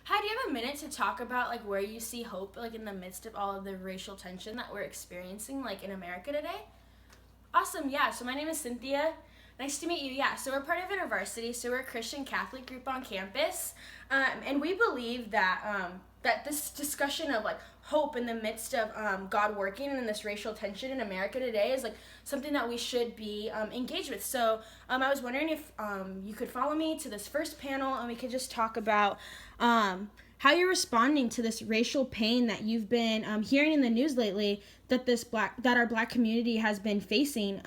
Hi, do you have a minute to talk about like where you see hope like in the midst of all of the racial tension that we're experiencing like in America today? Awesome, yeah. So my name is Cynthia. Nice to meet you. Yeah, so we're part of InterVarsity. So we're a Christian Catholic group on campus, and we believe that that this discussion of like hope in the midst of God working and this racial tension in America today is like something that we should be engaged with. So I was wondering if you could follow me to this first panel and we could just talk about how you're responding to this racial pain that you've been hearing in the news lately that our black community has been facing.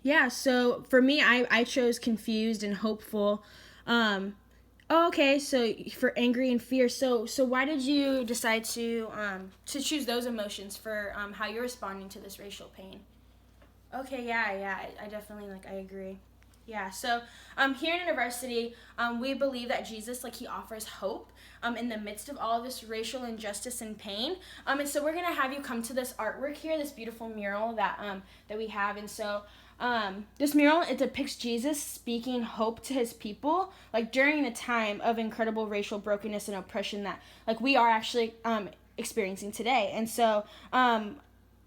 Yeah, so for me, I chose confused and hopeful. Okay, so for angry and fear. So why did you decide to choose those emotions for how you're responding to this racial pain? Okay, yeah, I definitely I agree. Yeah, so here in InterVarsity, we believe that Jesus, he offers hope in the midst of all of this racial injustice and pain. And so we're gonna have you come to this artwork here, this beautiful mural that we have. And so this mural, it depicts Jesus speaking hope to his people, like during a time of incredible racial brokenness and oppression that we are actually experiencing today. And so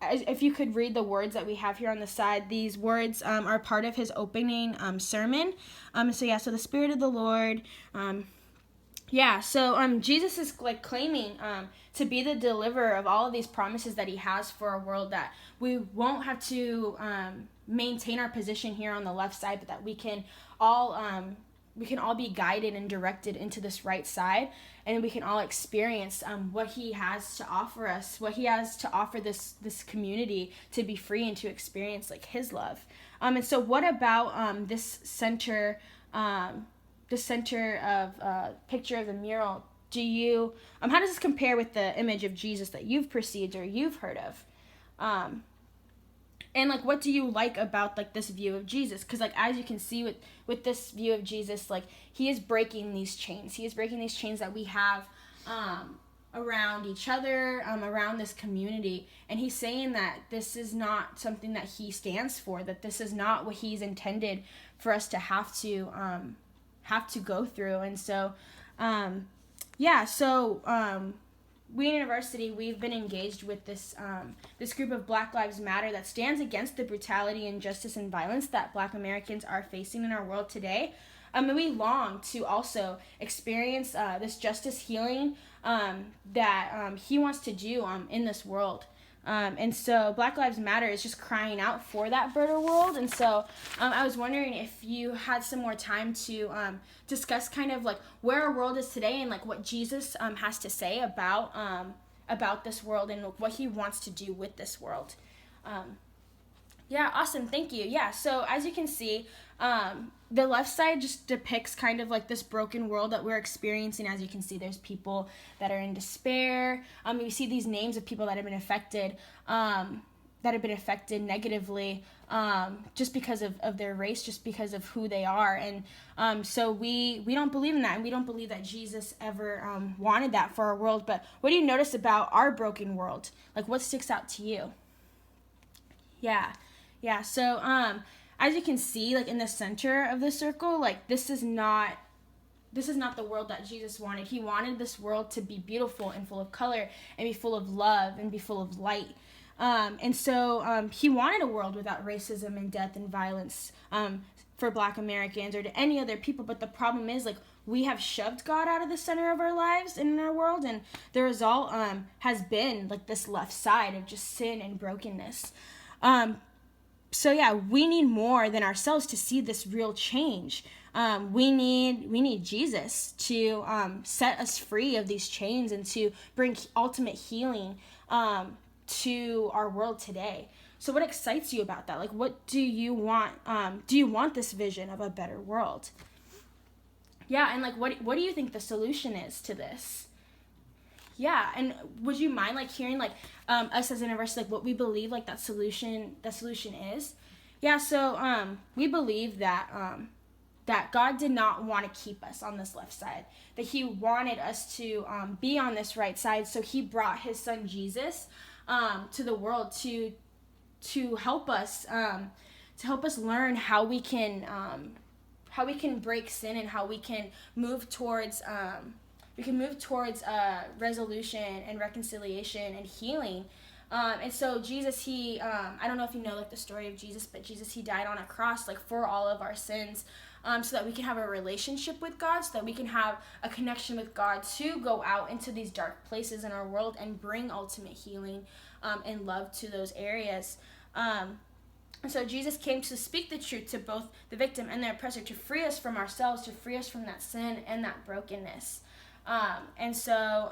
if you could read the words that we have here on the side, these words are part of his opening sermon. So the Spirit of the Lord. Jesus is claiming to be the deliverer of all of these promises that he has for a world that we won't have to maintain our position here on the left side, but that we can all be guided and directed into this right side, and we can all experience what he has to offer us, what he has to offer this community to be free and to experience his love. And so what about this center of picture of the mural? How does this compare with the image of Jesus that you've perceived or you've heard of? And what do you like about this view of Jesus? Because as you can see with this view of Jesus, he is breaking these chains. He is breaking these chains that we have around each other, around this community, and he's saying that this is not something that he stands for. That this is not what he's intended for us to have to go through. And so, we in InterVarsity, we've been engaged with this group of Black Lives Matter that stands against the brutality, injustice, and violence that Black Americans are facing in our world today. And we long to also experience this justice healing that he wants to do in this world. And so Black Lives Matter is just crying out for that better world. And so I was wondering if you had some more time to discuss kind of where our world is today and what Jesus has to say about this world and what he wants to do with this world. Yeah, awesome. Thank you. Yeah, so as you can see, the left side just depicts kind of this broken world that we're experiencing. As you can see, there's people that are in despair. You see these names of people that have been affected, negatively, just because of their race, just because of who they are. And so we don't believe in that, and we don't believe that Jesus ever wanted that for our world. But what do you notice about our broken world? What sticks out to you? Yeah. So as you can see, in the center of the circle, this is not the world that Jesus wanted. He wanted this world to be beautiful and full of color and be full of love and be full of light. And so he wanted a world without racism and death and violence for Black Americans or to any other people. But the problem is, we have shoved God out of the center of our lives and in our world, and the result has been this left side of just sin and brokenness. We need more than ourselves to see this real change. We need Jesus to set us free of these chains and to bring ultimate healing to our world today. So what excites you about that? What do you want? Do you want this vision of a better world? Yeah, and what do you think the solution is to this? Yeah, and would you mind hearing us as InterVarsity what we believe that solution is? Yeah, so we believe that that God did not want to keep us on this left side, that he wanted us to be on this right side. So he brought his son Jesus to the world to help us learn how we can break sin, and how we can move towards resolution and reconciliation and healing. And so Jesus, he, I don't know if you know like the story of Jesus, but Jesus, he died on a cross like for all of our sins, so that we can have a relationship with God, so that we can have a connection with God to go out into these dark places in our world and bring ultimate healing and love to those areas. And so Jesus came to speak the truth to both the victim and the oppressor, to free us from ourselves, to free us from that sin and that brokenness. And so,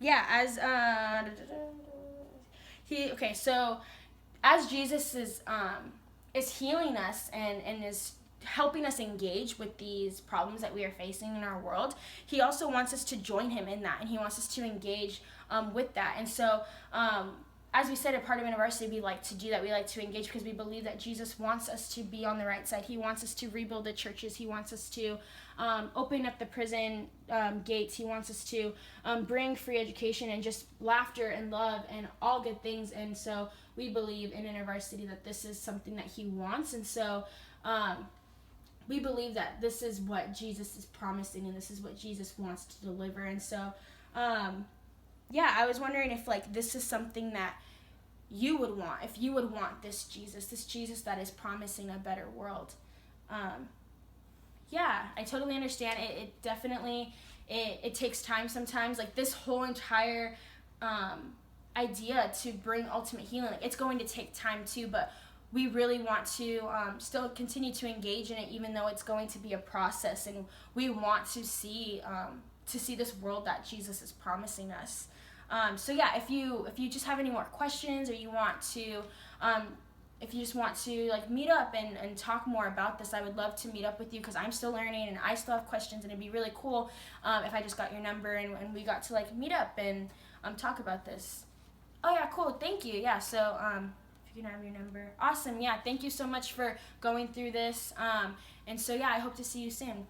yeah, so as Jesus is healing us and is helping us engage with these problems that we are facing in our world, he also wants us to join him in that, and he wants us to engage with that. And so, as we said at Part of InterVarsity, we like to do that. We like to engage because we believe that Jesus wants us to be on the right side. He wants us to rebuild the churches. He wants us to open up the prison gates. He wants us to bring free education and just laughter and love and all good things. And so we believe in InterVarsity that this is something that he wants. And so we believe that this is what Jesus is promising, and this is what Jesus wants to deliver. And so, I was wondering if like this is something that you would want, if you would want this Jesus that is promising a better world. I totally understand. It definitely, it takes time sometimes. Like this whole entire idea to bring ultimate healing, like, it's going to take time too, but we really want to still continue to engage in it, even though it's going to be a process, and we want to see this world that Jesus is promising us. If you just have any more questions, or you want to, if you just want to like meet up and talk more about this, I would love to meet up with you, because I'm still learning and I still have questions, and it'd be really cool if I just got your number and we got to like meet up and talk about this. Oh yeah, cool, thank you. Yeah, so if you can have your number. Awesome, yeah, thank you so much for going through this. And so yeah, I hope to see you soon.